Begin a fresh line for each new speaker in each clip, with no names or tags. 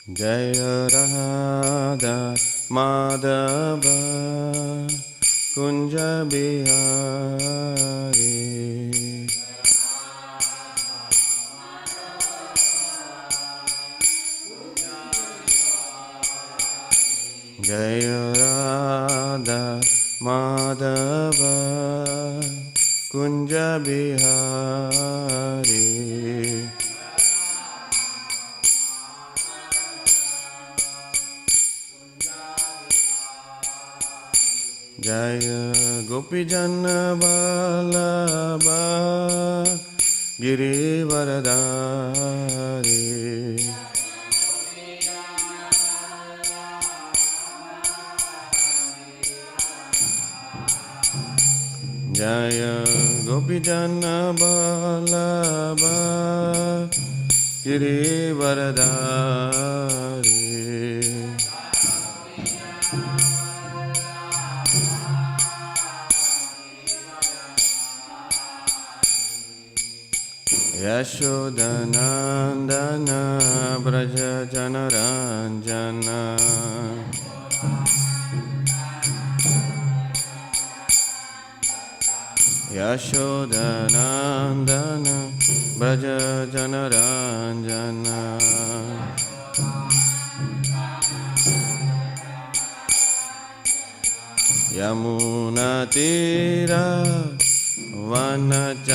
Jaya Radha Madhava Kunja Bihari. Jaya Radha Madhava Kunja Bihari. Jaya Gopijana Vallabha Girivaradari. Jaya Gopijana Vallabha Girivaradari. Yashodanandana Braja Janaranjana. Yashodanandana Braja Janaranjana. Yamuna Tira Vanachari.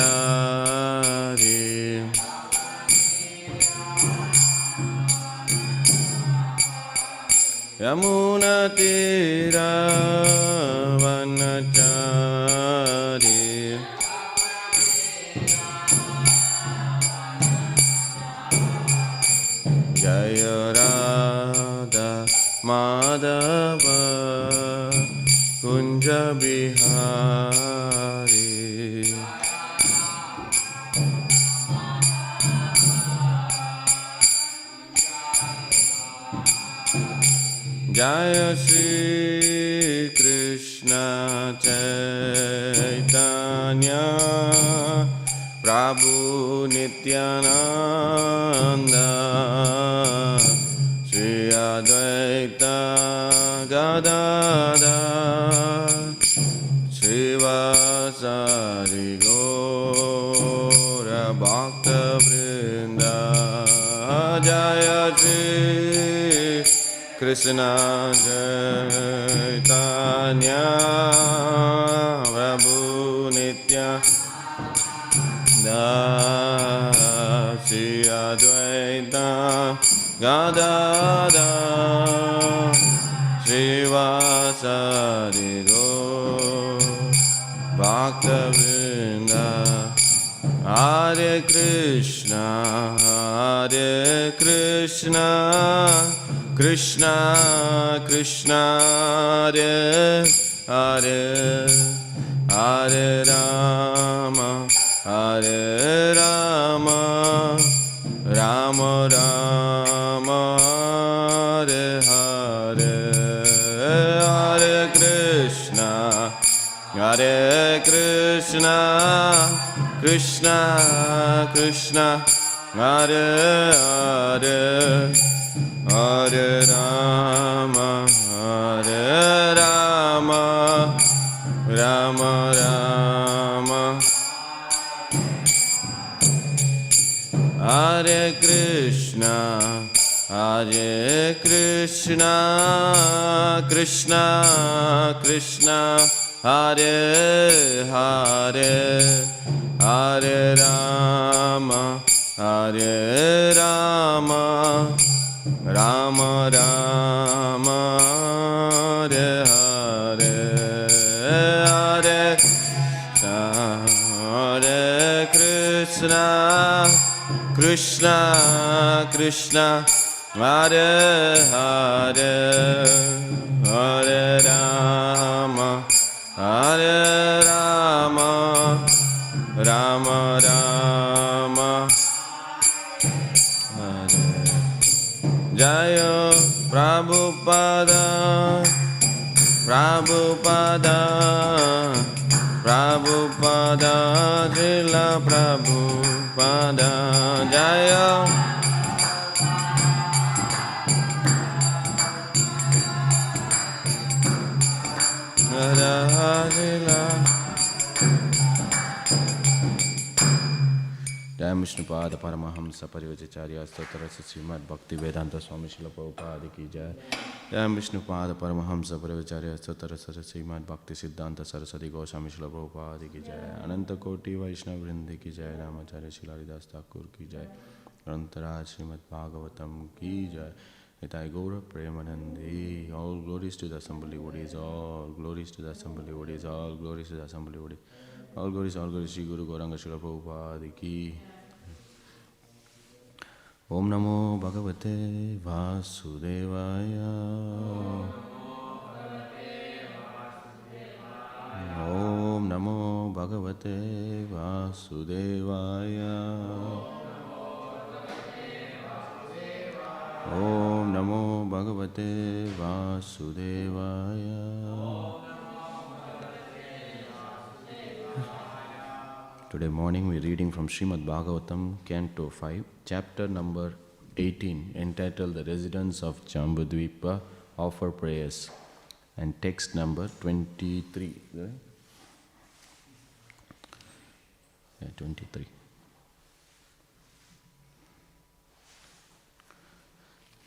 Yamuna Tira Vanachari. Jaya Radha Madhava Kunja Bihari. Jaya Shri Krishna Chaitanya Prabhu Nityananda Shri Advaita Gadadhar Srivasari Gaura Bhaktivedanta. Jaya Shri Krishna Chaitanya Prabhu Nityananda Shri Advaita Gadadhar Srivasari Gaura Bhaktivedanta. Hare Krishna Krishna Krishna Hare Hare Hare Rama Rama Rama Hare Hare. Hare Krishna Krishna Krishna Hare Hare Hare Rama Rama Rama. Hare Krishna Krishna Krishna Hare Hare Hare Rama Rama Rama Hare Hare. Hare Krishna Krishna Hare Hare Hare Rama Rama Rama Hare. Jaya Prabhupada Jila Prabhupada. Jaya Vishnupada Paramahamsa Parivacharya Stotarasa Śrīmad Bhaktivedanta Swami Śrīla Prabhupada ki jai. Jai Vishnupada Paramahamsa Parivacharya Stotarasa Śrīmad Bhakti Siddhanta Saraswati Goswami Śrīla Prabhupada ki jai. Ananta Koti Vaishnava Vrindi ki jai. Ramacharya Śrīla Haridas Thakur ki jai. Grantharaj Śrīmad Bhāgavatam ki jai. Nitai Gaura Premanandi. All glories to the assembly devotees. All glories to the assembly devotees. All glories to the assembly devotees. All glories, Shri Guru Gauranga Śrīla Prabhupada ki. Om Namo Bhagavate Vasudevaya. Om Namo Bhagavate Vasudevaya. Om Namo Bhagavate Vasudevaya. Today morning we are reading from Śrīmad Bhāgavatam, Canto 5, chapter number 18, entitled The Residents of Jambudvipa Offer Prayers, and text number 23. Yeah, 23.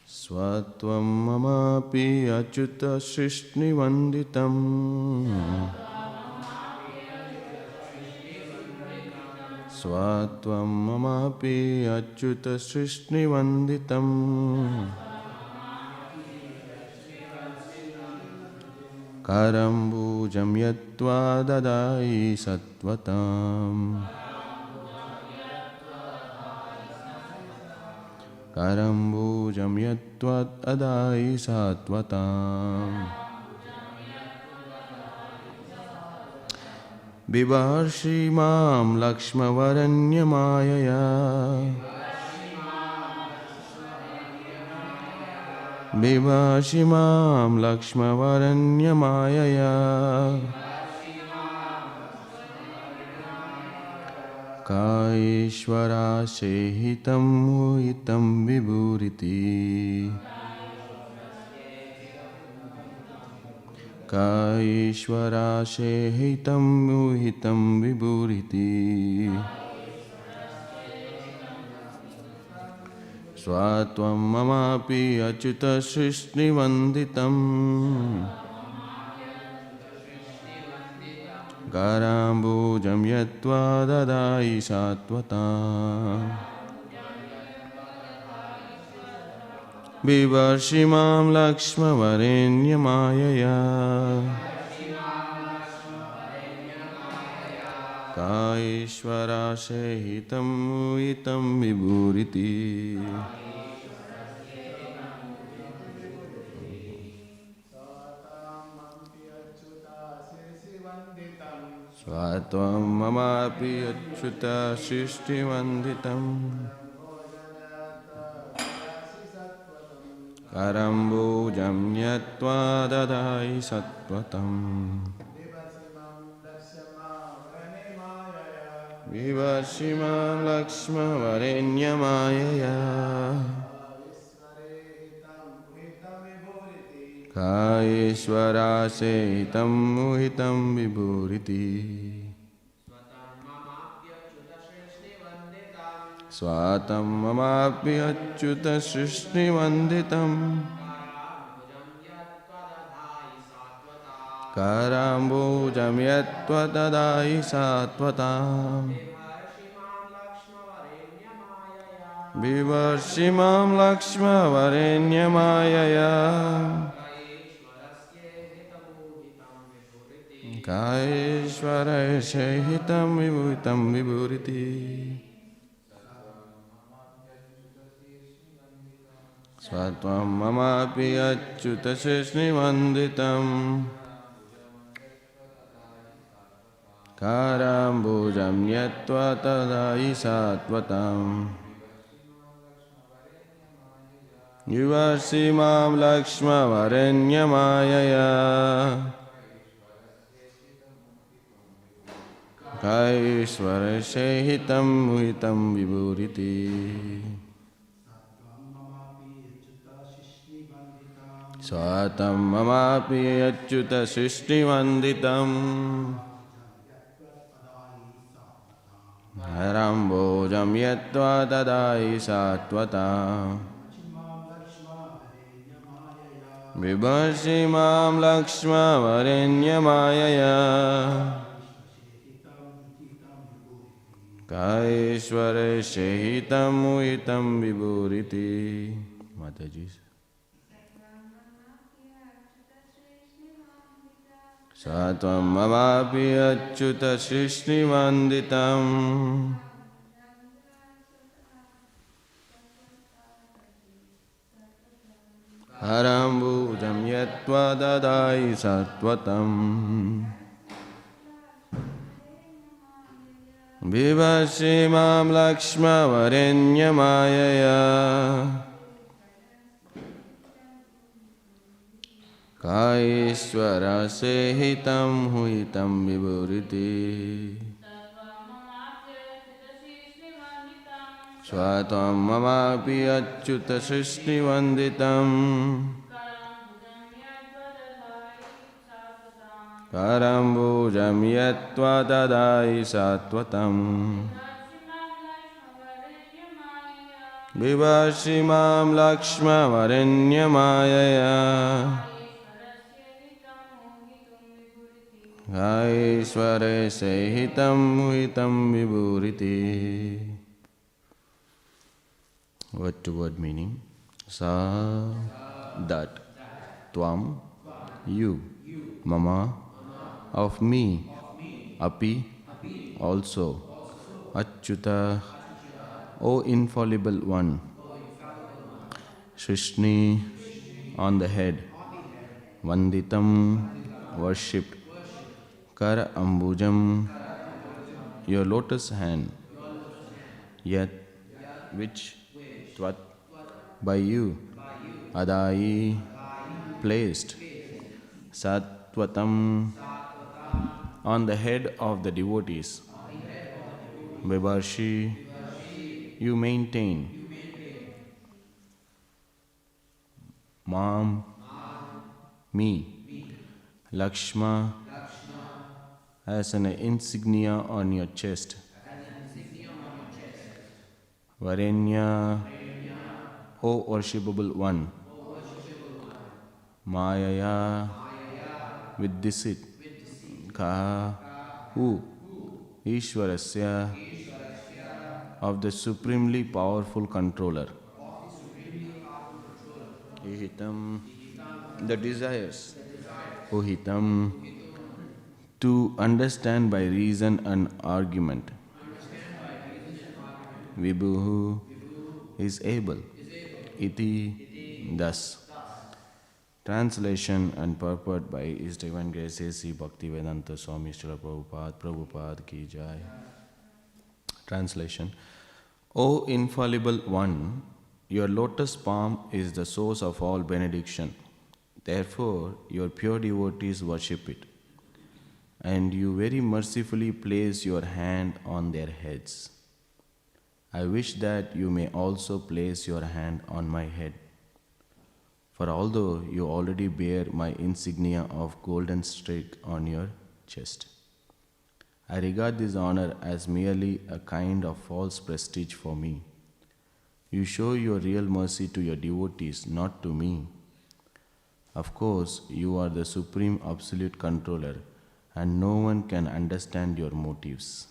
Svatvam mamapi achyuta shrishni vanditam. Svatvam mamapi achyuta shrishni vanditam. Karambujam yatva dadai sattvatam. Karambujam yatva dadai sattvatam. Bivarshi mam lakshmavaranyamaya. Bivarshi mam lakshmavaranyamaya. Kaishvara sehitam muhitam vibhuriti. Kaishvara sehitam muhitam vibhuriti. Svatvam mamapi achyuta shrishni vanditam. Karambujam yatva dadai sattvatam. Bivarshimam lakshmavaranyamaya. Kaishvara sehitam muhitam vibhuriti. Svatvam mamapi achyuta shrishti vanditam. Karambujam yatva dadai sattvatam. Vivarshimam lakshmavaranyamaya. Kaishvara sehitam muhitam vibhuriti. Svatam mamapi achyuta shrishni vanditam. Karambujam yatva dadai sattvatam. Vivarshimam lakshmavaranyamaya. Kaishvara sehitam vibhutam vibhuriti. Svatvam mamapi achyuta shrishni vanditam. Karambujam yatva dadai sattvatam. Vivarshimam lakshmavaranyamaya. Kaishvara sehitam muhitam vibhuriti. Svatam mamapi achyuta shrishti vanditam. Harambojam yatva tadai satvata. Vibhashimam lakshma varenyamaya. Kaishware shehitam uhitam vibhuriti. Mataji. Satvam mamapi achyuta shrishnivanditam. Harambujam yatva dadai sattvatam. Vivashimam lakshma varenyamaya. Kaishwara sehitam huitam vibhuriti. Swatam mamapi achyuta shrishnivanditam. Karambujam yatva dadai sattvatam. Vivashimam lakshma varenyamaya. Aishware sehitam huitam vibhuriti. Word to word meaning. Sa, that. Tvam, you. Mama, of me. Api, also. Achyuta, O infallible one. Shrishni, on the head. Vanditam, worshipped. Kara ambujam, your lotus hand. Yet, which, tvat, by you. Adai, placed. Sattvatam, on the head of the devotees. Vibharshi, you maintain. Mam, me. Lakshma, as an insignia on your chest. Varenya, O worshipable one. Mayaya, with deceit. Ka, who? Ishwarasya, of the supremely powerful controller. Ihitam, the desires. Uhitam, to understand by reason and argument. Vibhuhu, is able. Iti, thus. Translation and purport by His Divine Grace A.C. Bhaktivedanta Swami Prabhupada, Prabhupada ki jai. Translation. O infallible one, your lotus palm is the source of all benediction. Therefore, your pure devotees worship it. And you very mercifully place your hand on their heads. I wish that you may also place your hand on my head. For although you already bear my insignia of golden streak on your chest, I regard this honor as merely a kind of false prestige for me. You show your real mercy to your devotees, not to me. Of course, you are the supreme absolute controller, and no one can understand your motives.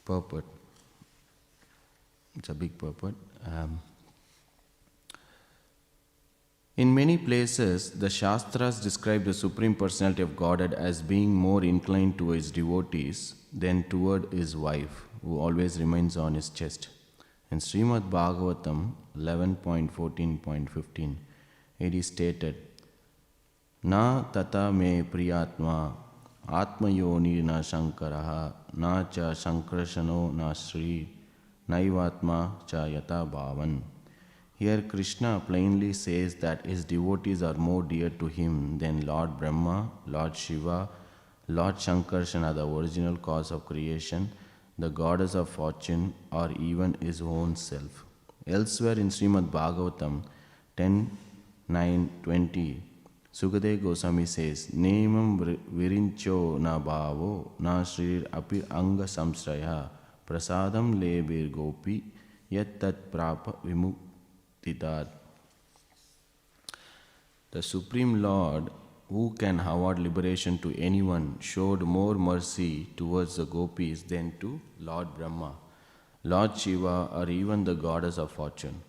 Purport. It's a big purport. In many places, the Shastras describe the Supreme Personality of Godhead as being more inclined to his devotees than toward his wife, who always remains on his chest. In Śrīmad Bhāgavatam 11.14.15, it is stated, Na tata me priyatma atmayoni na shankaraha na cha shankarashano na sri naivatma cha yata bhavan. Here Krishna plainly says that his devotees are more dear to him than Lord Brahma, Lord Shiva, Lord Shankarshana, the original cause of creation, the goddess of fortune, or even his own self. Elsewhere in Śrīmad Bhāgavatam 10.9.20, Sukadeva Goswami says, Nemam virincho na bhavo na shrir api anga samsraya prasadam lebir gopi yat tat prapa vimuktitad. The Supreme Lord, who can award liberation to anyone, showed more mercy towards the gopis than to Lord Brahma, Lord Shiva, or even the goddess of fortune,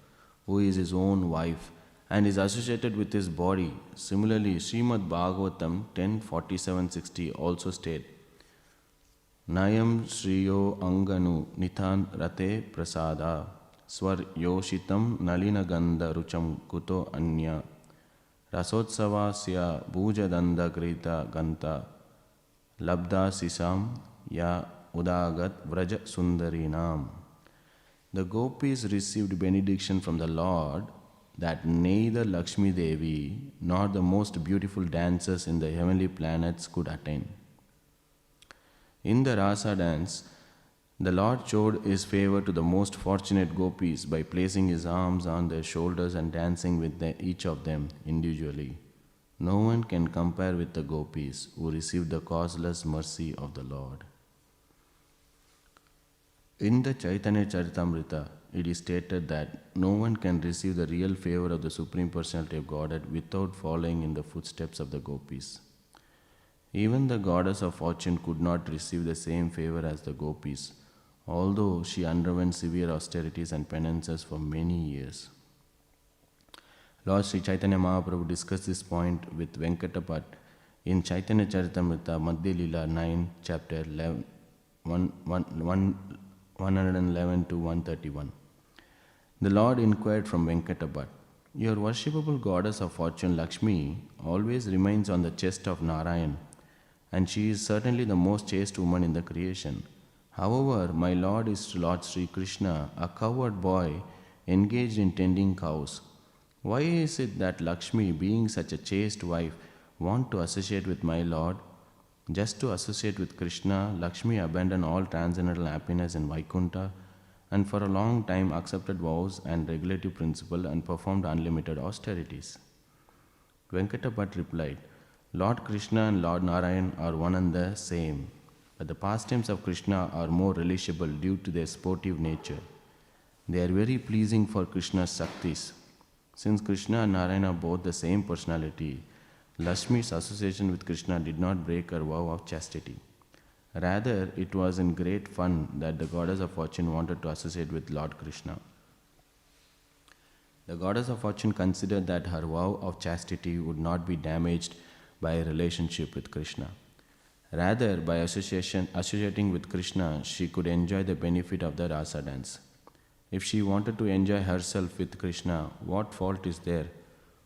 who is his own wife and is associated with his body. Similarly, Śrīmad Bhāgavatam 10:47-60 also states, Nayam Shriyo Anganu Nithan Rate Prasada Swar Yoshitam Nalina Gandha Rucham Kuto Anya Rasotsavasya Bhuja Danda Grita Ganta Labda Sisam Ya Udagat Vraja Sundarinam. The gopis received benediction from the Lord that neither Lakshmi Devi nor the most beautiful dancers in the heavenly planets could attain. In the Rasa dance, the Lord showed his favor to the most fortunate gopis by placing his arms on their shoulders and dancing with each of them individually. No one can compare with the gopis who received the causeless mercy of the Lord. In the Chaitanya Charitamrita, it is stated that no one can receive the real favor of the Supreme Personality of Godhead without following in the footsteps of the gopis. Even the goddess of fortune could not receive the same favor as the gopis, although she underwent severe austerities and penances for many years. Lord Sri Chaitanya Mahaprabhu discussed this point with Venkatapat in Chaitanya Charitamrita Madhya Lila 9, chapter 11, 111 to 131. The Lord inquired from Venkatapat, Your worshipable goddess of fortune Lakshmi always remains on the chest of Narayan, and she is certainly the most chaste woman in the creation. However, my Lord is Lord Sri Krishna, a cowherd boy engaged in tending cows. Why is it that Lakshmi, being such a chaste wife, want to associate with my Lord? Just to associate with Krishna, Lakshmi abandoned all transcendental happiness in Vaikuntha and for a long time accepted vows and regulative principle and performed unlimited austerities. Venkatapat replied, Lord Krishna and Lord Narayan are one and the same, but the pastimes of Krishna are more relishable due to their sportive nature. They are very pleasing for Krishna's Shaktis. Since Krishna and Narayana are both the same personality, Lakshmi's association with Krishna did not break her vow of chastity. Rather, it was in great fun that the goddess of fortune wanted to associate with Lord Krishna. The goddess of fortune considered that her vow of chastity would not be damaged by a relationship with Krishna. Rather, by associating with Krishna, she could enjoy the benefit of the rasa dance. If she wanted to enjoy herself with Krishna, what fault is there?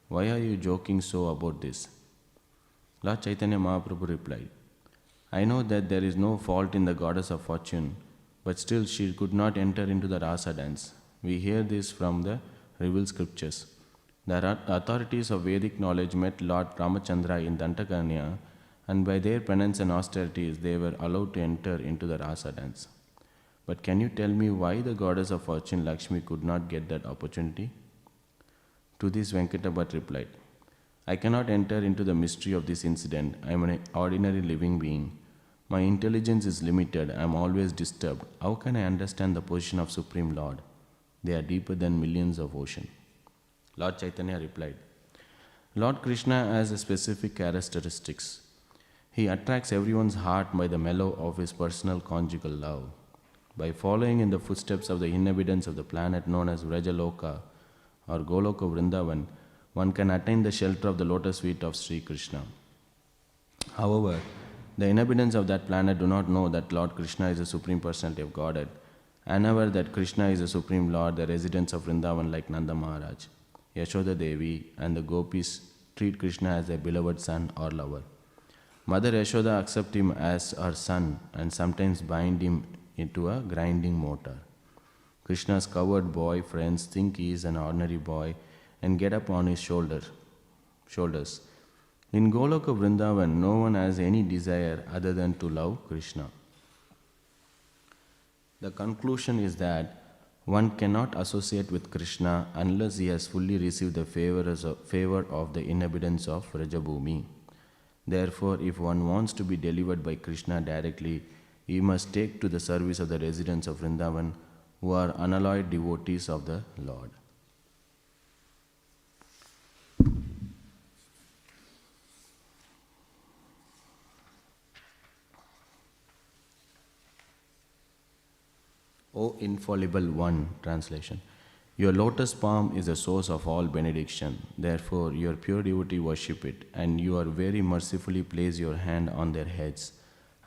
Why are you joking so about this? Lord Chaitanya Mahaprabhu replied, I know that there is no fault in the goddess of fortune, but still she could not enter into the rasa dance. We hear this from the revealed scriptures. The authorities of Vedic knowledge met Lord Ramachandra in Dantakanya, and by their penance and austerities they were allowed to enter into the rasa dance. But can you tell me why the goddess of fortune Lakshmi could not get that opportunity? To this Venkatapat replied, I cannot enter into the mystery of this incident. I am an ordinary living being. My intelligence is limited. I am always disturbed. How can I understand the position of Supreme Lord? They are deeper than millions of oceans. Lord Chaitanya replied, Lord Krishna has a specific characteristics. He attracts everyone's heart by the mellow of his personal conjugal love. By following in the footsteps of the inhabitants of the planet known as Vrajaloka or Goloka Vrindavan, one can attain the shelter of the lotus feet of Sri Krishna. However, the inhabitants of that planet do not know that Lord Krishna is the Supreme Personality of Godhead, and never that Krishna is the Supreme Lord, the residents of Vrindavan like Nanda Maharaj, Yashoda Devi, and the gopis treat Krishna as their beloved son or lover. Mother Yashoda accepts him as her son and sometimes bind him into a grinding mortar. Krishna's cowherd boy friends think he is an ordinary boy and get up on his shoulders. In Goloka Vrindavan, no one has any desire other than to love Krishna. The conclusion is that One cannot associate with Krishna unless he has fully received the favor of the inhabitants of Rajabhumi. Therefore, if one wants to be delivered by Krishna directly, he must take to the service of the residents of Vrindavan who are unalloyed devotees of the Lord. O infallible one, translation. Your lotus palm is the source of all benediction. Therefore, your pure devotee worship it, and you are very mercifully place your hand on their heads.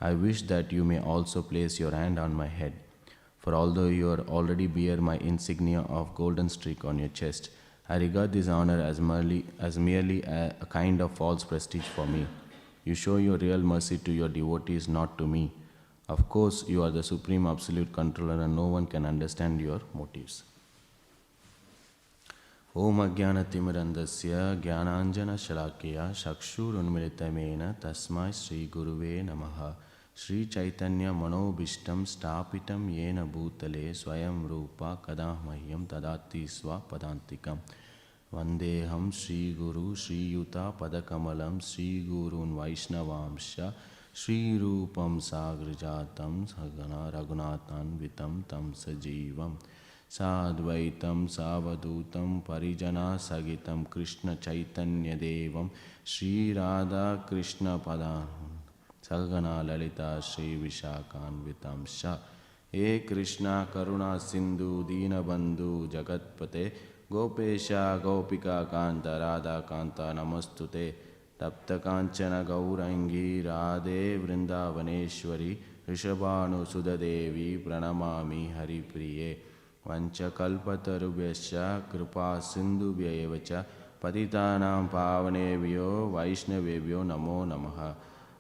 I wish that you may also place your hand on my head. For although you already bear my insignia of golden streak on your chest, I regard this honor as merely a kind of false prestige for me. You show your real mercy to your devotees, not to me. Of course, you are the supreme absolute controller and no one can understand your motives. Om Ajnanatimmirandasya Jnananjana Shalakya Chakshurunmilitamena Tasmai Sri Guruve Namaha Sri Chaitanya Manobishtam Stapitam Yena Bhutale Swayam Rupa Kadamahyam Tadati Swa Padantikam Vandeham Sri Guru Sri Yuta Padakamalam Sri Gurun Vaishnavamsha Shri Rupam Sagrijatam Sagana Raghunathan Vitam Tam Sajivam Sadvaitam Savadutam Parijana Sagitam Krishna Chaitanya Devam Shri Radha Krishna Padam Sagana Lalita Shri Vishakhan Vitam Sha He Krishna Karuna Sindhu Dina Bandhu Jagatpate Gopesha Gopika Kanta Radha Kanta Namastute Tapta Kanchana Gaurangi Radhe Vrindavaneshwari Rishabhanu Sudadevi Pranamami Hari Priye Vancha Kalpatarubhyascha Kripa Sindhubhyayevacha Patitanam Pavanebhyo Vaishnavebhyo Namo Namaha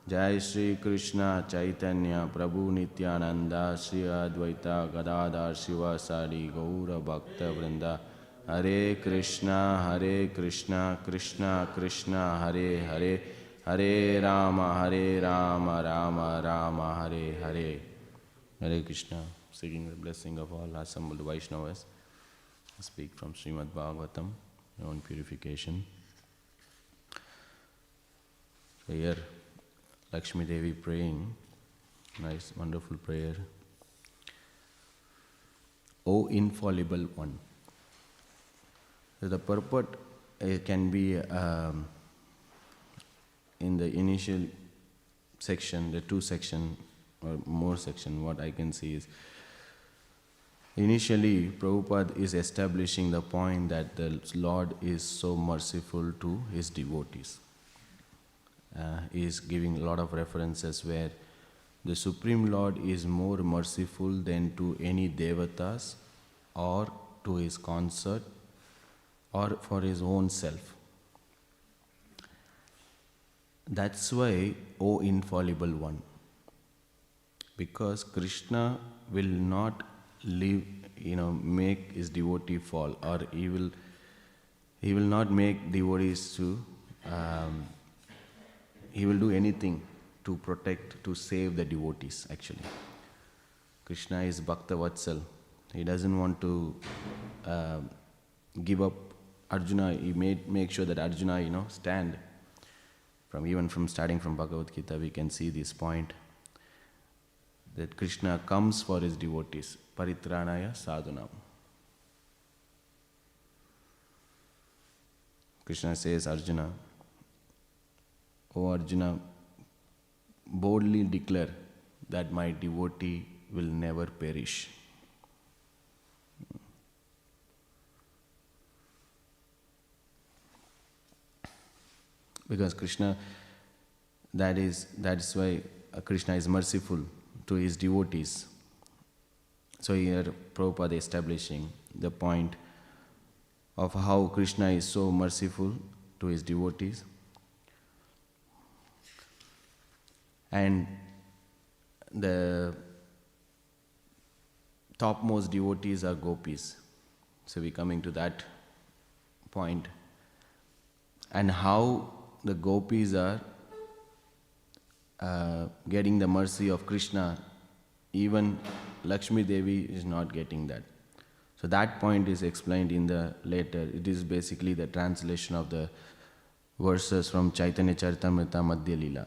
Jai Shri Krishna Chaitanya Prabhu Nityananda Shri Advaita Gadadhar Shivasari Gaura Bhakta Vrinda Hare Krishna Krishna Krishna Hare Hare Hare Rama Rama Rama Hare Hare. Hare Krishna. Seeking the blessing of all assembled Vaishnavas. I speak from Śrīmad Bhāgavatam, your own purification. So here Lakshmi Devi praying, nice wonderful prayer. O infallible one. So the purport can be in the initial section, the two section or more section, what I can see is initially Prabhupada is establishing the point that the Lord is so merciful to his devotees. He is giving a lot of references where the Supreme Lord is more merciful than to any devatas or to his consort or for his own self. That's why, O infallible one, because Krishna will not make his devotee fall, or he will not make devotees to, he will do anything to protect, to save the devotees actually. Krishna is Bhakta Vatsal. He doesn't want to give up Arjuna. He make sure that Arjuna, stand. From starting from Bhagavad Gita, we can see this point that Krishna comes for his devotees. Paritranaya sadhunam. Krishna says, Arjuna, O Arjuna, boldly declare that my devotee will never perish. Because Krishna, that's why Krishna is merciful to his devotees. So here Prabhupada establishing the point of how Krishna is so merciful to his devotees. And the topmost devotees are gopis. So we're coming to that point. And how the gopis are getting the mercy of Krishna, even Lakshmi Devi is not getting that. So that point is explained in the later. It is basically the translation of the verses from Chaitanya Charitamrita Madhya Lila.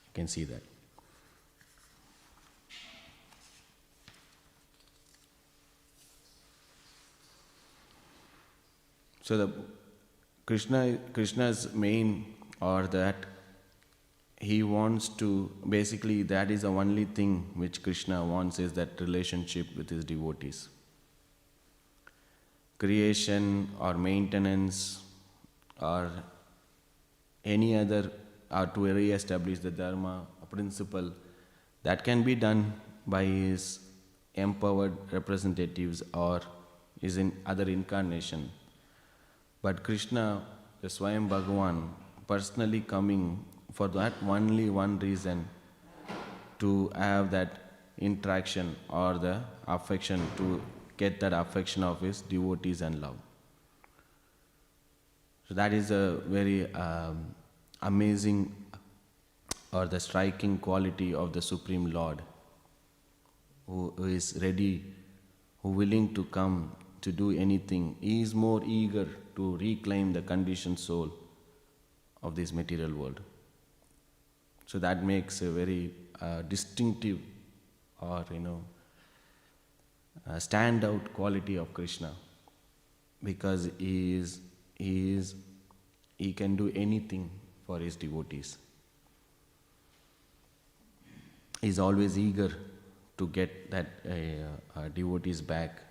You can see that. So the Krishna's main, or that he wants to, basically that is the only thing which Krishna wants, is that relationship with his devotees. Creation or maintenance or any other, or to re-establish the dharma, a principle, that can be done by his empowered representatives or is in other incarnation. But Krishna, the Swami Bhagavan, personally coming for that only one reason, to have that interaction or the affection, to get that affection of his devotees and love. So that is a very amazing or the striking quality of the Supreme Lord, who is ready, who willing to come to do anything. He is more eager to reclaim the conditioned soul of this material world. So that makes a very distinctive or standout quality of Krishna, because he can do anything for his devotees. He is always eager to get that devotees back,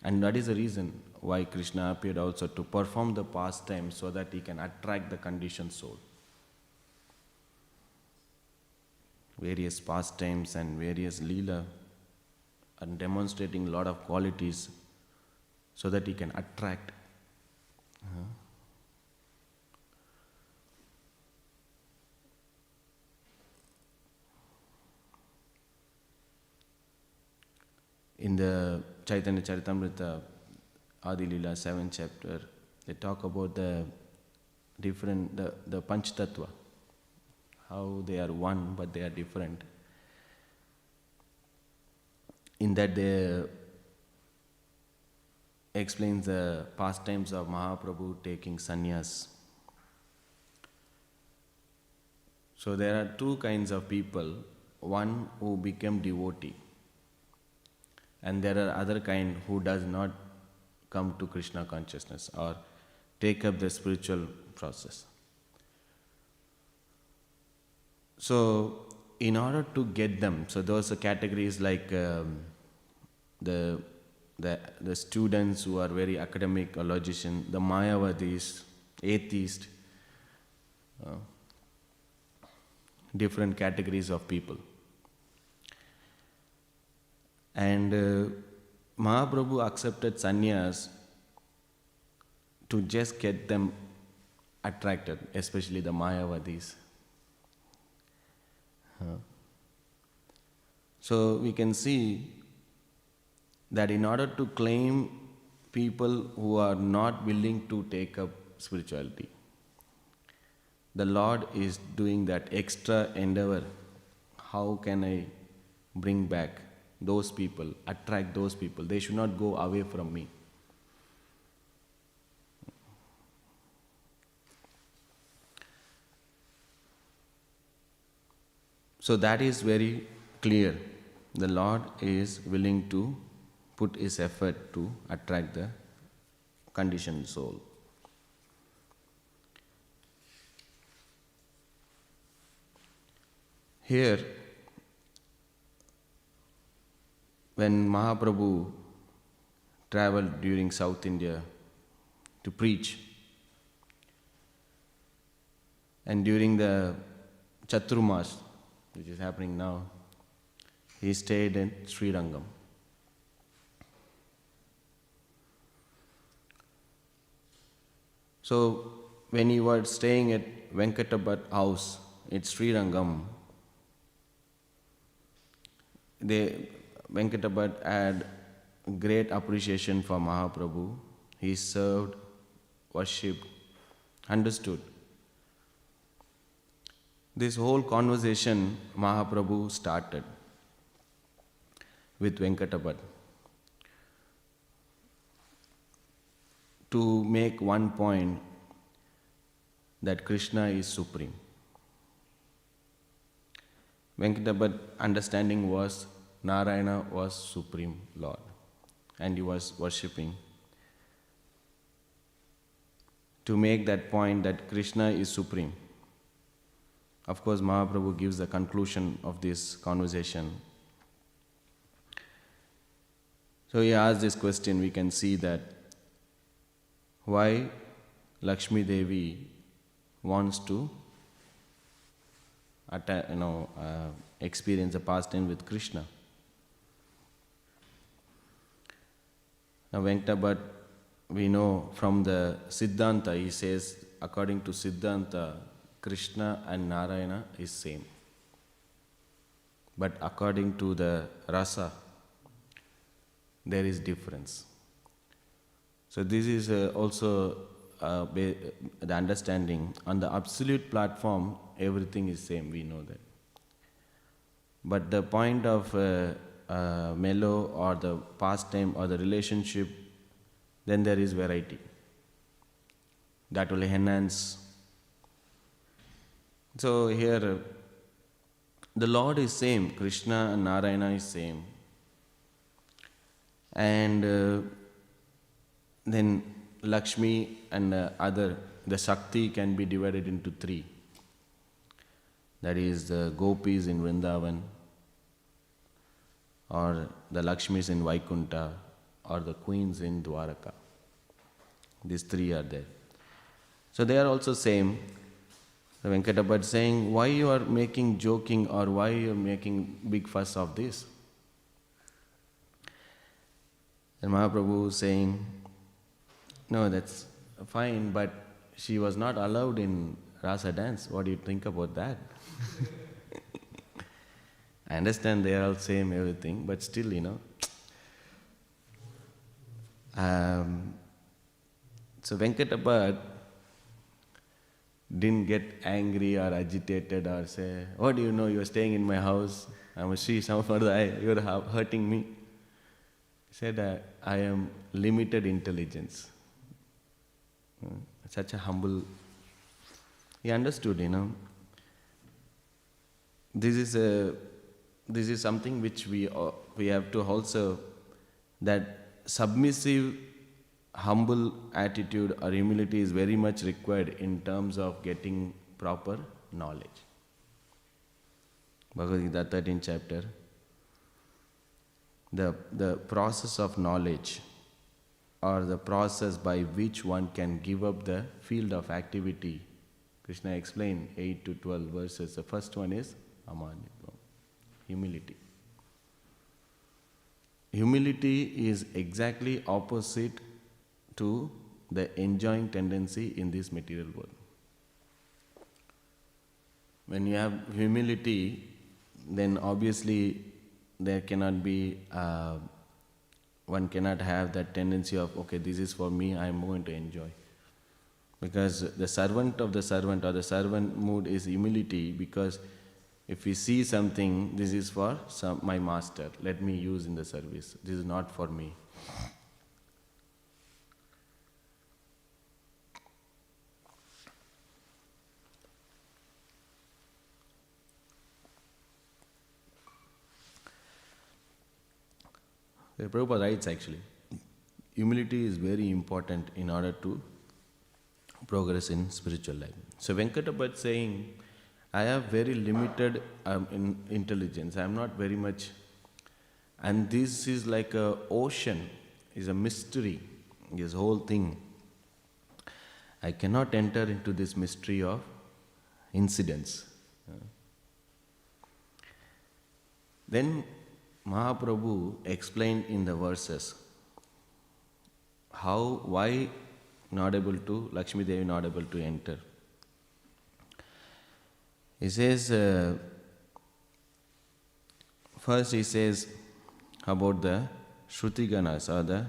and that is the reason why Krishna appeared also, to perform the pastime so that he can attract the conditioned soul. Various pastimes and various leela, and demonstrating a lot of qualities so that he can attract. In the Chaitanya Charitamrita Adi Lila 7th chapter, they talk about the different, the Panch Tattva, how they are one but they are different. In that they explains the pastimes of Mahaprabhu taking sannyas. So there are two kinds of people, one who became devotee, and there are other kind who does not come to Krishna consciousness or take up the spiritual process. So in order to get them, so those are categories like the students who are very academic or logician, the Mayavadis, atheist, different categories of people. And Mahaprabhu accepted sannyas to just get them attracted, especially the Mayavadis. So we can see that in order to claim people who are not willing to take up spirituality, the Lord is doing that extra endeavor. How can I bring back those people, attract those people? They should not go away from me. So that is very clear. The Lord is willing to put his effort to attract the conditioned soul. Here, when Mahaprabhu traveled during South India to preach, and during the Chaturmas, which is happening now, he stayed in Srirangam. So when he was staying at Venkatapat house at Srirangam, Venkatapat had great appreciation for Mahaprabhu. He served, worshipped, understood. This whole conversation Mahaprabhu started with Venkatapat to make one point that Krishna is supreme. Venkatapat understanding was Narayana was Supreme Lord and he was worshipping. To make that point that Krishna is supreme. Of course, Mahaprabhu gives the conclusion of this conversation. So he asks this question, we can see that why Lakshmi Devi wants to experience the pastime with Krishna. Now Venkatapat, we know from the Siddhanta, he says, according to Siddhanta, Krishna and Narayana is same. But according to the rasa, there is difference. So this is also the understanding. On the absolute platform, everything is same, we know that. But the point of mellow or the pastime or the relationship, then there is variety. That will enhance. So here, the Lord is same, Krishna and Narayana is same. And then Lakshmi and the Shakti can be divided into three. That is the Gopis in Vrindavan, or the Lakshmis in Vaikunta, or the queens in Dwaraka. These three are there. So they are also same. The Venkatapat saying, why you are making joking or why you are making big fuss of this? And Mahaprabhu saying, no, that's fine, but she was not allowed in rasa dance. What do you think about that? I understand they are all same, everything, but still, so Venkatapat didn't get angry or agitated or say, what do you know, you are staying in my house, I must see some further, you are hurting me. He said, I am limited intelligence. Such a humble, he understood, This is something which we have to also, that submissive, humble attitude or humility is very much required in terms of getting proper knowledge. Bhagavad Gita 13th chapter. The process of knowledge or the process by which one can give up the field of activity. Krishna explained 8 to 12 verses. The first one is amanyatvam, humility. Humility is exactly opposite to the enjoying tendency in this material world. When you have humility, then obviously there cannot be, one cannot have that tendency of, okay, this is for me, I am going to enjoy. Because the servant of the servant or the servant mood is humility, because if we see something, this is for my master, let me use in the service. This is not for me. Prabhupada writes actually, humility is very important in order to progress in spiritual life. So Venkatapat saying, I have very limited intelligence, I am not very much, and this is like an ocean, is a mystery, this whole thing. I cannot enter into this mystery of incidents. Then Mahaprabhu explained in the verses why not able to, Lakshmi Devi not able to enter. He says, first he says about the Shrutiganas, or the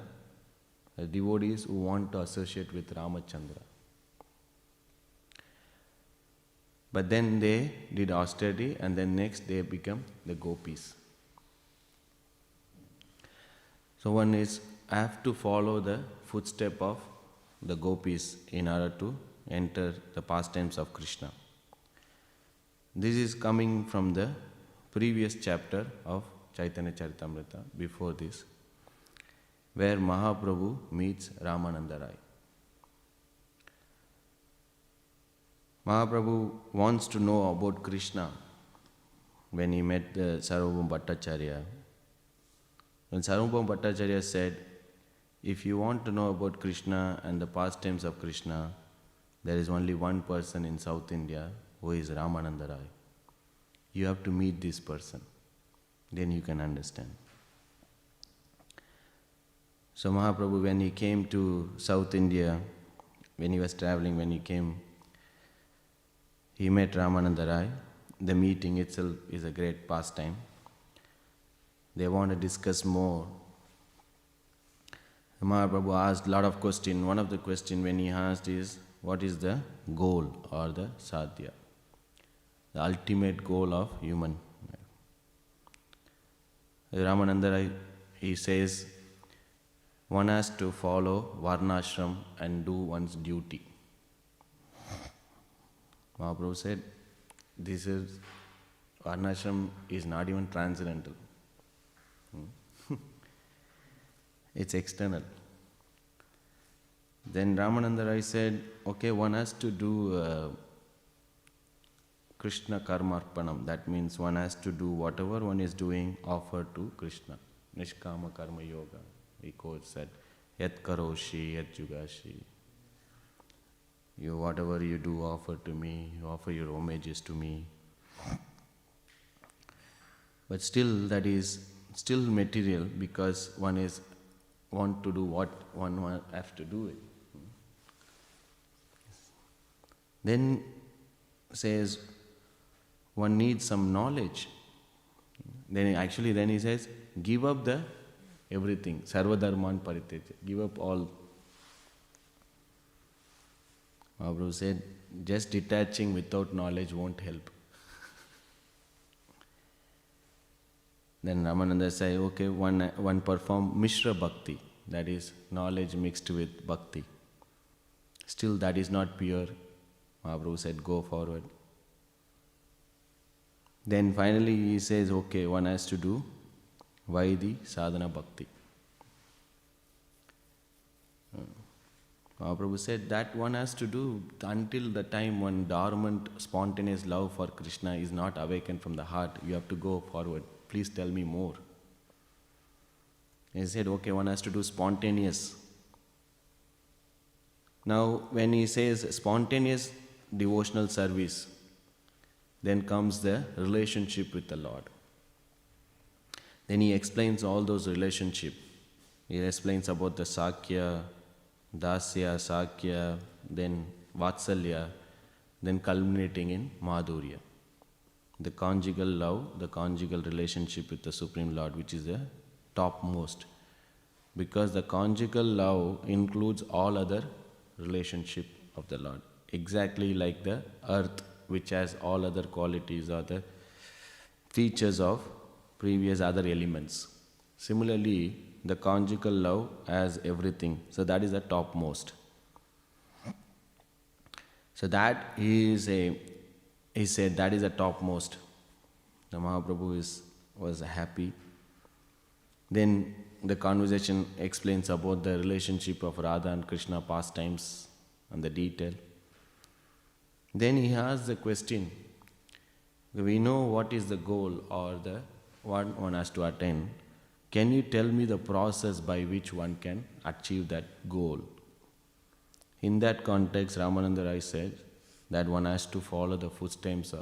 devotees who want to associate with Ramachandra. But then they did austerity and then next they become the gopis. So one is, I have to follow the footstep of the gopis in order to enter the pastimes of Krishna. This is coming from the previous chapter of Chaitanya Charitamrita, before this, where Mahaprabhu meets Ramananda Rai. Mahaprabhu wants to know about Krishna when he met the Sarvabhauma Bhattacharya. When Sarvabhauma Bhattacharya said, if you want to know about Krishna and the pastimes of Krishna, there is only one person in South India who is Ramananda Rai. You have to meet this person. Then you can understand. So Mahaprabhu, when he came to South India, when he was traveling, when he came, he met Ramananda Rai. The meeting itself is a great pastime. They want to discuss more. Mahaprabhu asked a lot of questions. One of the questions when he asked is, what is the goal or the sadhya? The ultimate goal of human life. Ramananda Rai, he says, one has to follow varnashram and do one's duty. Mahaprabhu said, varnashram is not even transcendental. It's external. Then Ramananda Rai said, okay, one has to do Krishna Karmarpanam. That means one has to do whatever one is doing, offer to Krishna. Nishkama Karma Yoga. He quotes that, Yat Karoshi, Yat Jugashi. You, whatever you do, offer to me, you offer your homages to me. But still, that is still material, because one want to do what one have to do it. Then says one needs some knowledge. Then he says, give up the everything, sarva dharman pariteja, give up all. Mahaprabhu said, just detaching without knowledge won't help. Then Ramananda said, okay, one perform Mishra Bhakti, that is knowledge mixed with Bhakti. Still that is not pure. Mahaprabhu said, go forward. Then finally he says, okay, one has to do Vaidhi Sadhana Bhakti. Mahaprabhu said that one has to do until the time when dormant, spontaneous love for Krishna is not awakened from the heart. You have to go forward. Please tell me more. He said, okay, one has to do spontaneous. Now, when he says spontaneous devotional service, then comes the relationship with the Lord. Then he explains all those relationships. He explains about the Sakya, Dasya, Sakya, then Vatsalya, then culminating in Madhurya. The conjugal love, the conjugal relationship with the Supreme Lord, which is the topmost. Because the conjugal love includes all other relationship of the Lord. Exactly like the earth, which has all other qualities or the features of previous other elements. Similarly, the conjugal love has everything. So that is the topmost. So that he said that is the topmost. The Mahaprabhu was happy. Then the conversation explains about the relationship of Radha and Krishna pastimes and the detail. Then he asks the question, we know what is the goal or the what one has to attain. Can you tell me the process by which one can achieve that goal? In that context, Ramananda Rai said that one has to follow the footsteps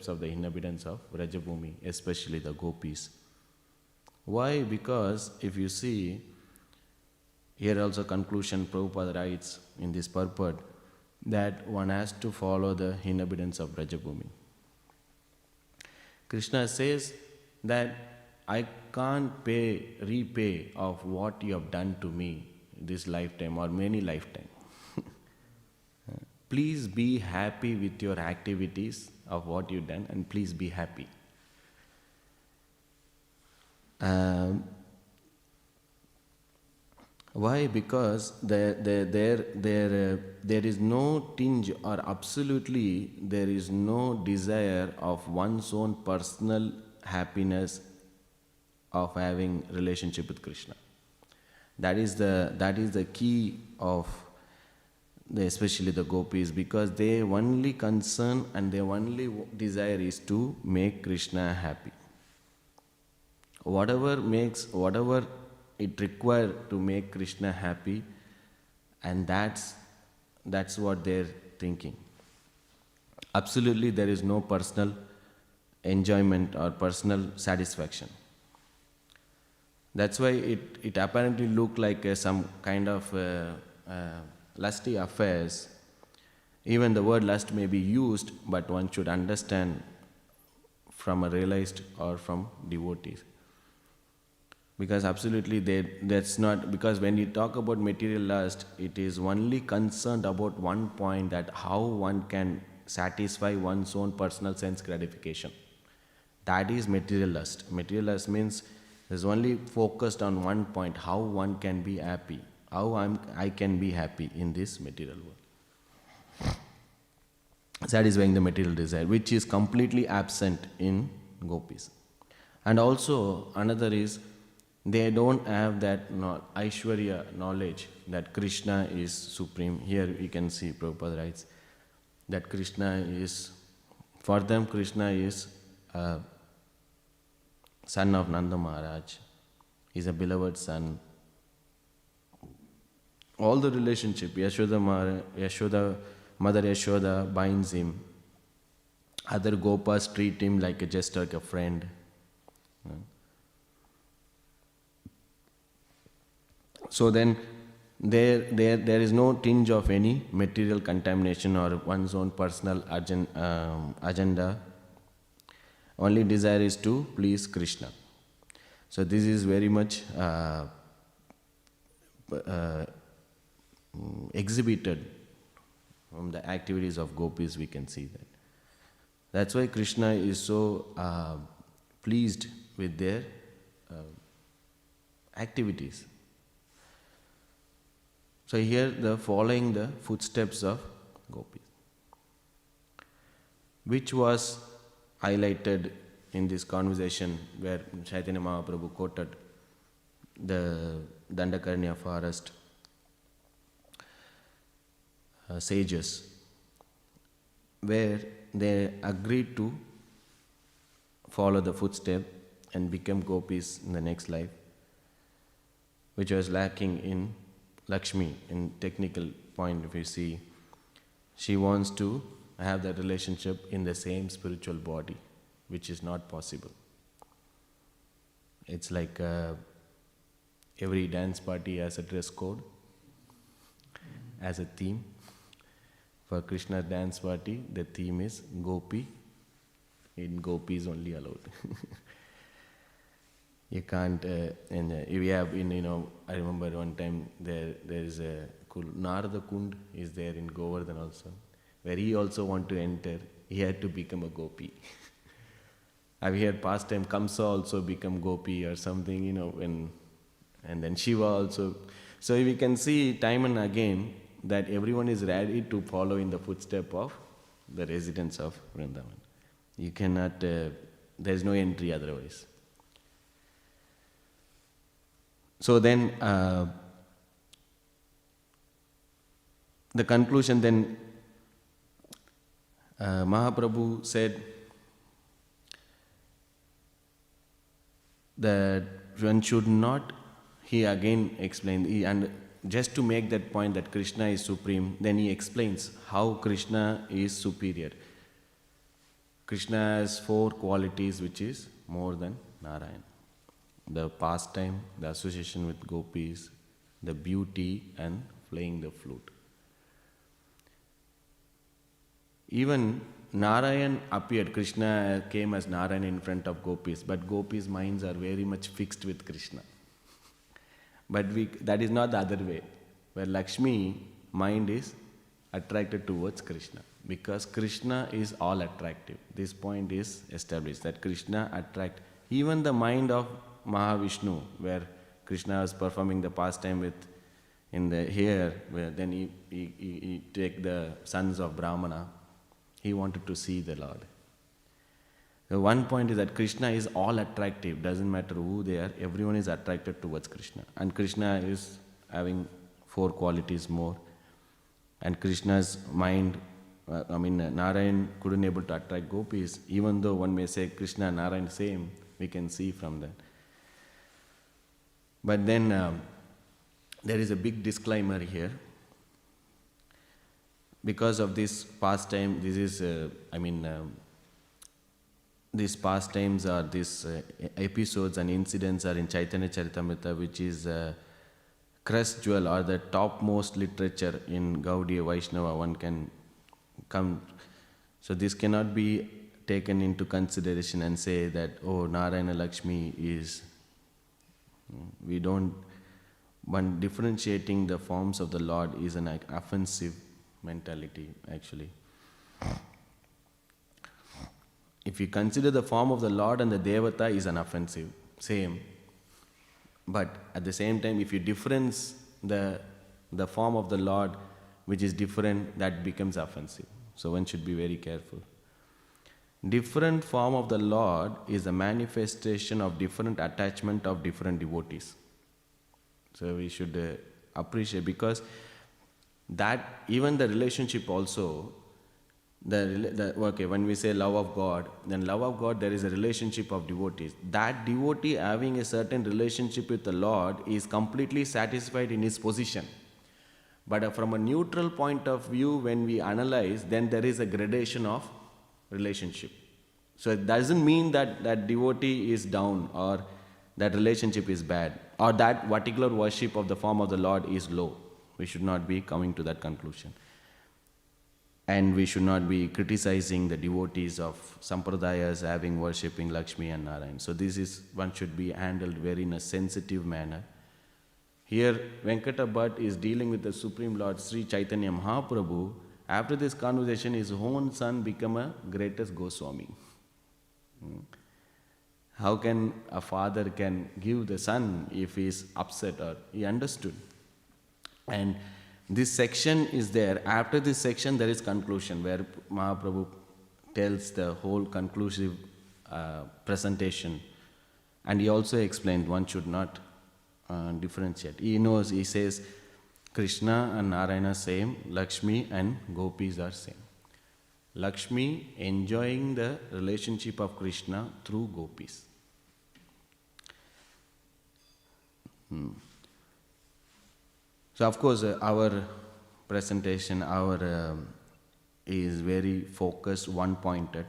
of the inhabitants of Vrajabhumi, especially the gopis. Why? Because if you see, here also conclusion, Prabhupada writes in this purport that one has to follow the inhabitants of Vrajabhumi. Krishna says that I can't repay of what you have done to me this lifetime or many lifetimes. Please be happy with your activities of what you've done, and please be happy. Why? Because there is no tinge, or absolutely there is no desire of one's own personal happiness of having relationship with Krishna. That is the key of especially the gopis, because their only concern and their only desire is to make Krishna happy. Whatever it required to make Krishna happy, and that's what they're thinking. Absolutely there is no personal enjoyment or personal satisfaction. That's why it apparently looked like some kind of lusty affairs. Even the word lust may be used, but one should understand from a realized or from devotees. Because absolutely that's not, because when you talk about material lust, it is only concerned about one point, that how one can satisfy one's own personal sense gratification. That is material lust. Material lust means is only focused on one point, how one can be happy, how I can be happy in this material world. Satisfying the material desire, which is completely absent in gopis. And also another is, they don't have that Aishwarya knowledge that Krishna is supreme. Here we can see Prabhupada writes that Krishna is, for them Krishna is son of Nanda Maharaj, is a beloved son. All the relationship, Mother Yashoda binds him. Other gopas treat him just like a friend. So then there is no tinge of any material contamination or one's own personal agenda. Only desire is to please Krishna. So this is very much exhibited from the activities of gopis. We can see that. That's why Krishna is so pleased with their activities. So here the following the footsteps of gopis, which was highlighted in this conversation where Chaitanya Mahaprabhu quoted the Dandakaranya forest sages, where they agreed to follow the footstep and become gopis in the next life, which was lacking in Lakshmi. In technical point, if you see, she wants to have that relationship in the same spiritual body, which is not possible. It's like every dance party has a dress code, as a theme. For Krishna's dance party, the theme is Gopi. In Gopi is only allowed. You can't, and we have I remember one time there is a Narada Kund is there in Govardhan also, where he also want to enter. He had to become a gopi. I've heard past time Kamsa also become gopi or something, and then Shiva also. So we can see time and again that everyone is ready to follow in the footstep of the residents of Vrindavan. You cannot, there is no entry otherwise. So then, the conclusion then, Mahaprabhu said that one should not, he again explained, and just to make that point that Krishna is supreme, then he explains how Krishna is superior. Krishna has 4 qualities which is more than Narayana. The pastime, the association with gopis, the beauty, and playing the flute. Even Narayan appeared, Krishna came as Narayan in front of gopis, but gopis' minds are very much fixed with Krishna. But that is not the other way, where Lakshmi mind is attracted towards Krishna, because Krishna is all attractive. This point is established, that Krishna attract even the mind of Mahavishnu, where Krishna was performing the pastime with in the here, where then he take the sons of Brahmana. He wanted to see the Lord. The one point is that Krishna is all attractive. Doesn't matter who they are. Everyone is attracted towards Krishna. And Krishna is having 4 qualities more. And Krishna's mind, Narayan couldn't able to attract gopis. Even though one may say Krishna and Narayan same, we can see from that. But then there is a big disclaimer here. Because of this pastime, these pastimes or these episodes and incidents are in Chaitanya Charitamrita, which is crest jewel or the topmost literature in Gaudiya Vaishnava. One can come. So this cannot be taken into consideration and say that, oh, Narayana Lakshmi is, we don't, when differentiating the forms of the Lord is an offensive mentality actually. If you consider the form of the Lord and the Devata is an offensive, same. But at the same time, if you difference the form of the Lord, which is different, that becomes offensive. So one should be very careful. Different form of the Lord is a manifestation of different attachment of different devotees. So we should appreciate, because that even the relationship also, when we say love of God, then love of God, there is a relationship of devotees. That devotee having a certain relationship with the Lord is completely satisfied in his position. But from a neutral point of view, when we analyze, then there is a gradation of relationship. So it doesn't mean that that devotee is down or that relationship is bad or that particular worship of the form of the Lord is low. We should not be coming to that conclusion. And we should not be criticizing the devotees of sampradayas having worshipping Lakshmi and Narayan. So this is, one should be handled very in a sensitive manner. Here Venkata Bhatt is dealing with the Supreme Lord Sri Chaitanya Mahaprabhu. After this conversation, his own son become a greatest Goswami. How can a father can give the son if he is upset or he understood? And this section is there. After this section, there is conclusion where Mahaprabhu tells the whole conclusive presentation. And he also explained one should not differentiate. He knows, he says, Krishna and Narayana same, Lakshmi and gopis are same. Lakshmi enjoying the relationship of Krishna through gopis. So of course our presentation, is very focused, one-pointed.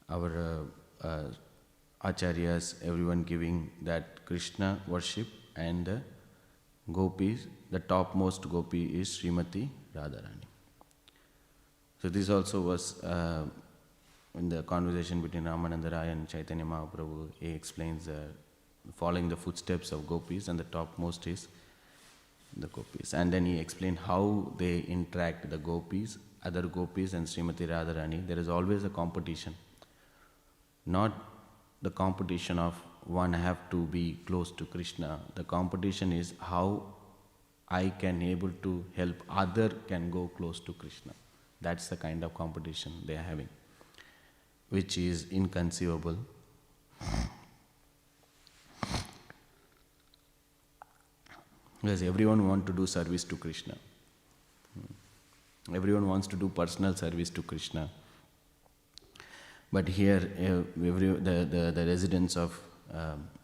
Our acharyas, everyone giving that Krishna worship, and the gopis, the topmost gopi is Srimati Radharani. So this also was in the conversation between Ramananda Rai and Chaitanya Mahaprabhu. He explains following the footsteps of gopis, and the topmost is the gopis. And then he explained how they interact, the gopis, other gopis and Srimati Radharani. There is always a competition. Not the competition of one have to be close to Krishna. The competition is how I can able to help other can go close to Krishna. That's the kind of competition they are having, which is inconceivable. Because everyone wants to do service to Krishna. Everyone wants to do personal service to Krishna. But here, the residents of,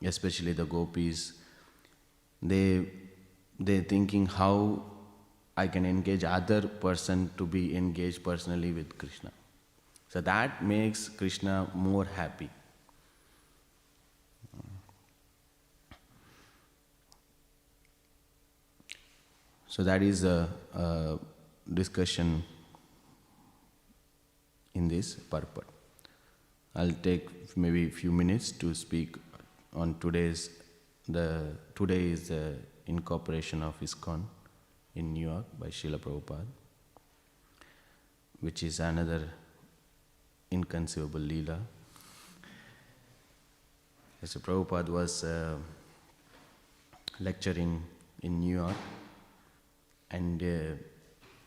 especially the gopis, they thinking how I can engage other person to be engaged personally with Krishna. So that makes Krishna more happy. So that is a discussion in this purport. I'll take maybe a few minutes to speak on today is the incorporation of ISKCON in New York by Srila Prabhupada, which is another inconceivable leela. So Prabhupada was lecturing in New York, and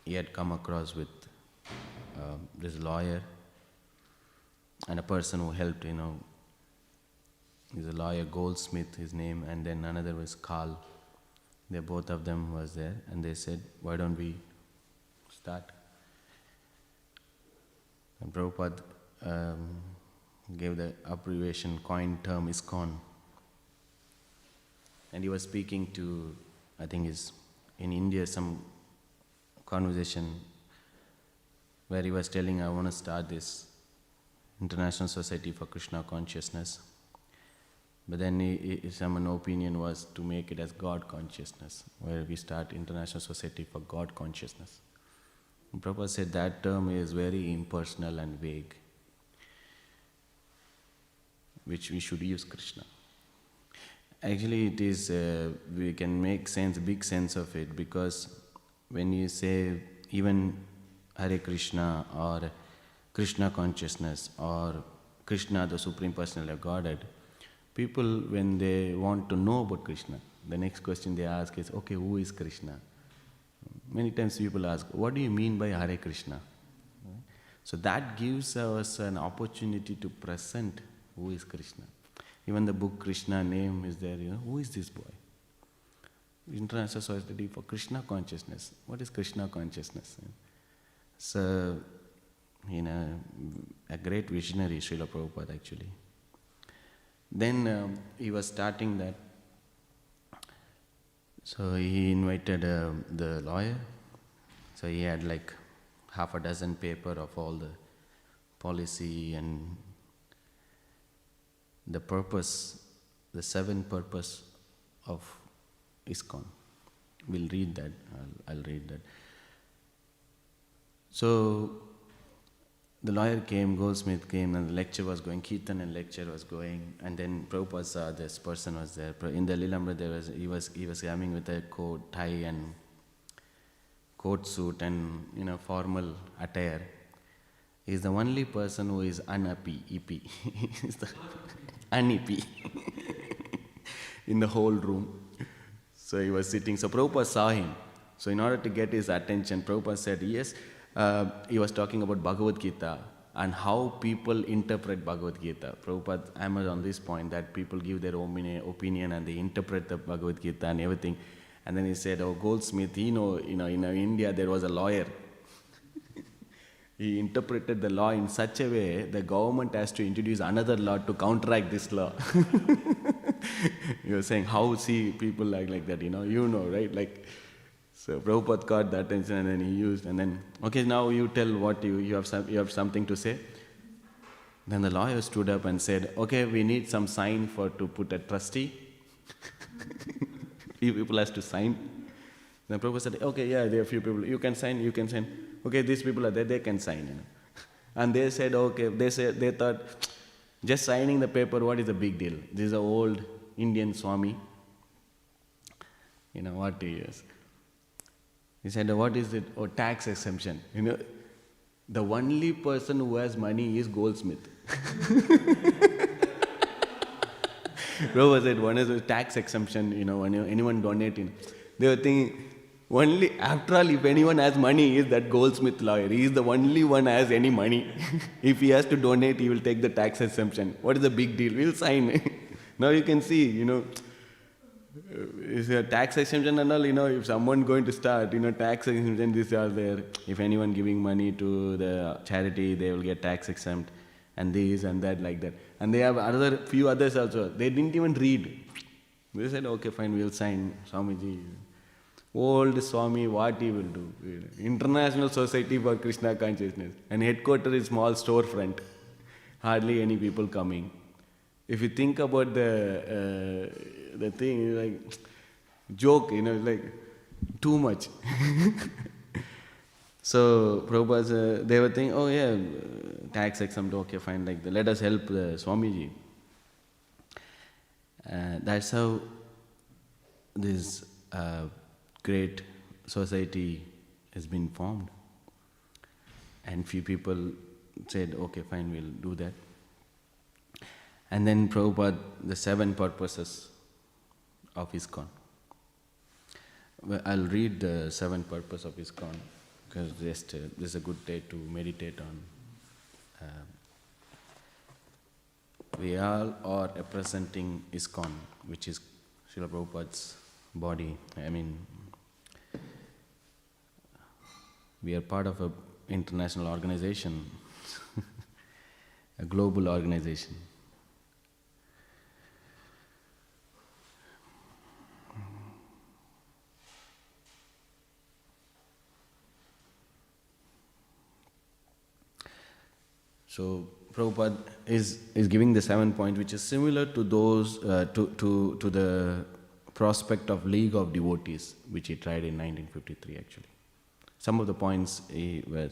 he had come across with this lawyer and a person who helped, he's a lawyer, Goldsmith, his name, and then another was Carl. Both of them was there, and they said, why don't we start? And Prabhupada gave the abbreviation, coined term ISKCON. And he was speaking to, I think is in India, some conversation where he was telling, I want to start this International Society for Krishna Consciousness. But then someone's opinion was to make it as God Consciousness, where we start International Society for God Consciousness. And Prabhupada said that term is very impersonal and vague, which we should use Krishna. Actually, it is, we can make big sense of it, because when you say even Hare Krishna or Krishna consciousness or Krishna, the Supreme Personality of Godhead, people, when they want to know about Krishna, the next question they ask is, okay, who is Krishna? Many times people ask, what do you mean by Hare Krishna? So that gives us an opportunity to present who is Krishna. Even the book Krishna name is there, who is this boy? International Society for Krishna Consciousness. What is Krishna Consciousness? So, a great visionary, Srila Prabhupada actually. Then he was starting that. So he invited the lawyer. So he had like half a dozen paper of all the policy and the purpose, the 7 purpose of ISKCON. We'll read that. I'll read that. So the lawyer came, Goldsmith came, and the lecture was going, Kirtan and lecture was going, and then Prabhupada saw this person was there. In the Lilamra, he was coming with a coat, tie and coat suit and formal attire. He's the only person who is unhappy, EP. He's the un-EP in the whole room. So he was sitting. So Prabhupada saw him. So in order to get his attention, Prabhupada said, yes, he was talking about Bhagavad Gita and how people interpret Bhagavad Gita. Prabhupada hammered on this point that people give their own opinion and they interpret the Bhagavad Gita and everything. And then he said, oh, Goldsmith, in India there was a lawyer. He interpreted the law in such a way the government has to introduce another law to counteract this law. You're saying, how see people like that, right? Like, so Prabhupada caught the attention and then he used, and then, okay, now you tell what you have something to say. Then the lawyer stood up and said, okay, we need some sign to put a trustee. Few people has to sign. Then Prabhupada said, okay, yeah, there are few people, you can sign. Okay, these people are there, they can sign. And they said, okay, they thought, just signing the paper, what is the big deal? This is an old Indian Swami. What he is. He said, what is it? Oh, tax exemption. The only person who has money is Goldsmith. Prabhupada said, one is a tax exemption, when anyone donating. They were thinking, only, after all, if anyone has money, is that Goldsmith lawyer. He is the only one who has any money. If he has to donate, he will take the tax exemption. What is the big deal? We'll sign. Now you can see, is a tax exemption and all, if someone going to start, tax exemption, these are there. If anyone giving money to the charity, they will get tax exempt, and this and that, like that. And they have few others also. They didn't even read. They said, okay, fine, we'll sign. Swamiji, old Swami, what he will do? International Society for Krishna Consciousness. And headquarters is small storefront. Hardly any people coming. If you think about the thing, like joke, like too much. So Prabhupada, they were thinking, oh yeah, tax exempt, okay, fine, like let us help the Swamiji. That's how this great society has been formed. And few people said, okay, fine, we'll do that. And then Prabhupada, the 7 purposes of ISKCON. Well, I'll read the 7 purpose of ISKCON, because this is a good day to meditate on. We all are representing ISKCON, which is Srila Prabhupada's body. I mean, we are part of an international organization, a global organization. So Prabhupada is giving the 7 point, which is similar to those to the prospect of League of Devotees, which he tried in 1953 actually. Some of the points he were.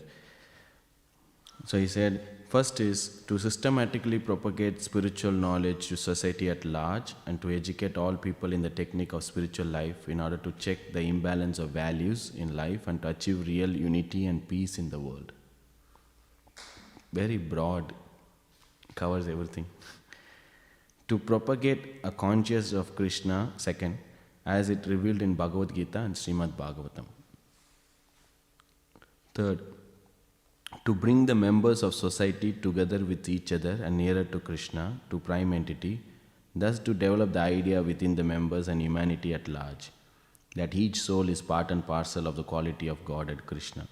So he said, first is to systematically propagate spiritual knowledge to society at large and to educate all people in the technique of spiritual life in order to check the imbalance of values in life and to achieve real unity and peace in the world. Very broad, covers everything. To propagate a consciousness of Krishna, second, as it revealed in Bhagavad Gita and Śrīmad Bhāgavatam. Third, to bring the members of society together with each other and nearer to Krishna, to prime entity, thus to develop the idea within the members and humanity at large, that each soul is part and parcel of the quality of God and Krishna.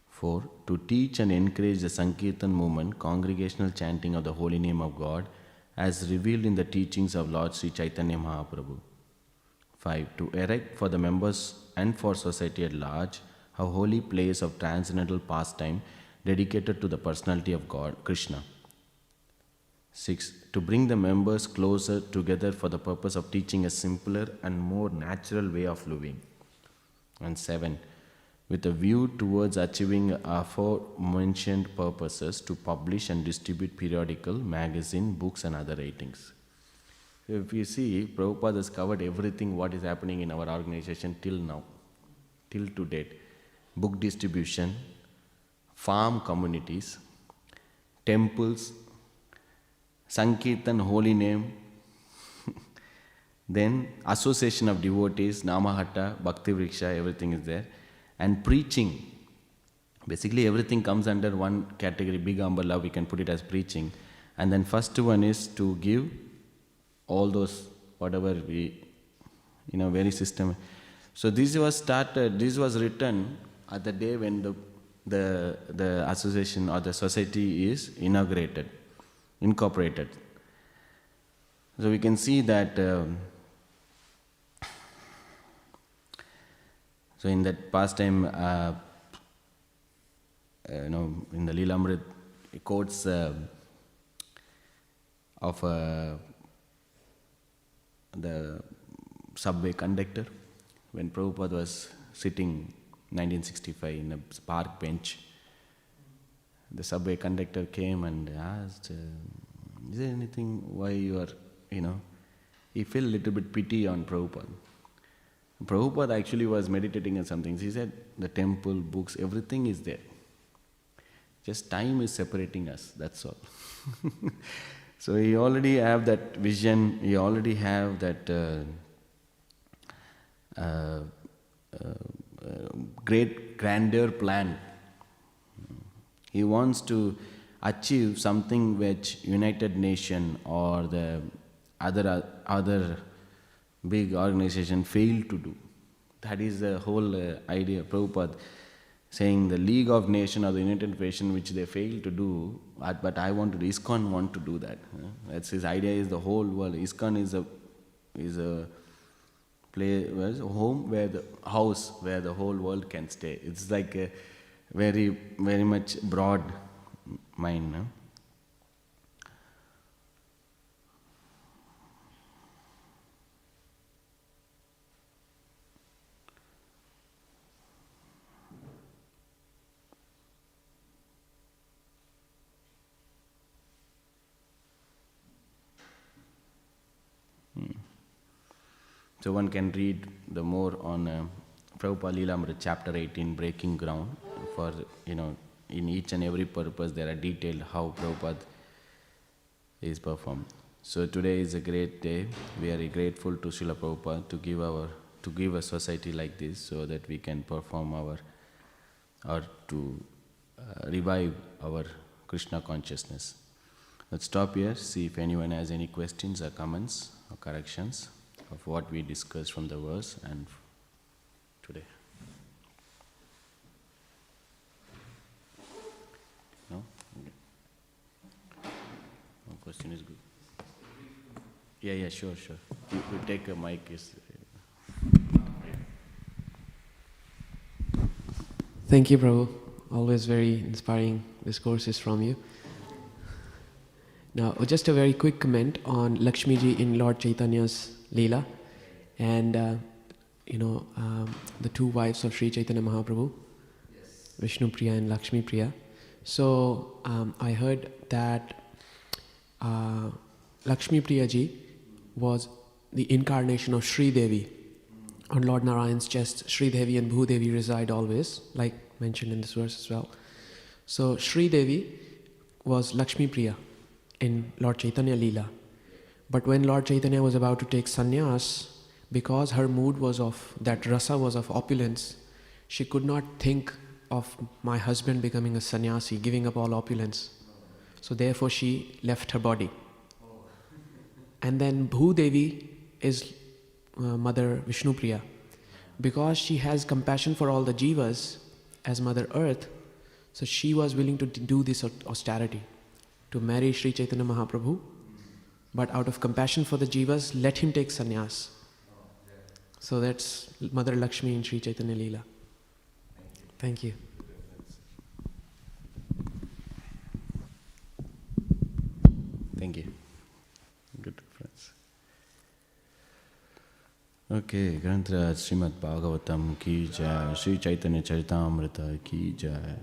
4. To teach and encourage the Sankirtan movement, congregational chanting of the holy name of God, as revealed in the teachings of Lord Sri Chaitanya Mahaprabhu. 5. To erect for the members and for society at large a holy place of transcendental pastime dedicated to the personality of God, Krishna. 6. To bring the members closer together for the purpose of teaching a simpler and more natural way of living. And 7. With a view towards achieving aforementioned purposes, to publish and distribute periodical, magazine, books and other writings. If you see, Prabhupada has covered everything what is happening in our organization till now, till to date. Book distribution, farm communities, temples, Sankirtan, holy name, then association of devotees, Namahatta, Bhakti Vriksha, everything is there. And preaching, basically everything comes under one category, big umbrella, we can put it as preaching. And then first one is to give all those, whatever we, very system. So this was started, this was written at the day when the association or the society is incorporated. So we can see that so in that pastime, in the Leelamrit, it quotes of the subway conductor when Prabhupada was sitting 1965 in a park bench. The subway conductor came and asked, is there anything why you are, he felt a little bit pity on Prabhupada. Prabhupada actually was meditating on some things. He said, the temple, books, everything is there. Just time is separating us, that's all. So he already have that vision, he already have that great grandeur plan. He wants to achieve something which United Nations or the other big organization failed to do. That is the whole idea. Prabhupada saying the League of Nations or the United Nations which they failed to do, but I want to do, ISKCON want to do that. That's his idea, is the whole world. ISKCON is a place, a home where the house where the whole world can stay. It's like a very, very much broad mind. No? So one can read the more on Prabhupada Leelamrita chapter 18, Breaking Ground. For, in each and every purpose there are detailed how Prabhupada is performed. So today is a great day. We are grateful to Srila Prabhupada to give our to give a society like this so that we can perform or to revive our Krishna consciousness. Let's stop here, see if anyone has any questions or comments or corrections of what we discussed from the verse and today. No? Okay. No question is good. Yeah, sure. You take a mic.
Thank you, Prabhu. Always very inspiring discourses from you. Now, just a very quick comment on Lakshmi ji in Lord Chaitanya's Leela, and the two wives of Sri Chaitanya Mahaprabhu, yes. Vishnu Priya and Lakshmi Priya. So I heard that Lakshmi Priya ji was the incarnation of Sri Devi. On Lord Narayan's chest, Sri Devi and Bhu Devi reside always, like mentioned in this verse as well. So Sri Devi was Lakshmi Priya in Lord Chaitanya Leela. But when Lord Chaitanya was about to take sannyas, because her mood was of, that rasa was of opulence, she could not think of my husband becoming a sannyasi, giving up all opulence. So therefore she left her body. And then Bhu Devi is Mother Vishnu Priya. Because she has compassion for all the jivas as Mother Earth, so she was willing to do this austerity, to marry Sri Chaitanya Mahaprabhu, but out of compassion for the jivas, let him take sannyas. So that's Mother Lakshmi in Sri Chaitanya Leela. Thank you.
Thank you. Good reference. Okay, Granth Śrīmad Bhāgavatam ki jai, Sri Chaitanya Charitamrita ki jai.